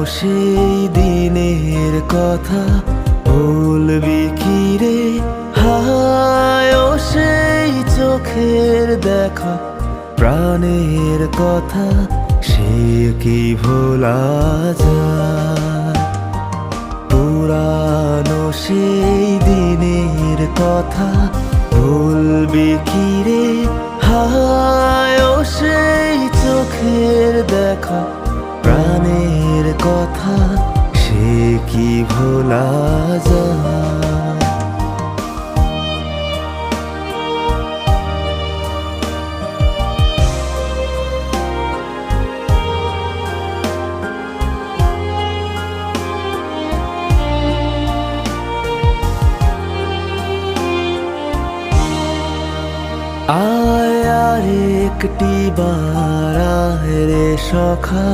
সেই দিনের কথা বলবি কি রে? হায় ও সেই চোখের দেখা, প্রাণের কথা সে কি ভোলা যায়? পুরানো সেই দিনের কথা বলবি কি রে? হায় ও সেই চোখের দেখা, প্রাণের কথা সে কি ভোলা যায়? আয় আর একটি বার আয় রে সখা,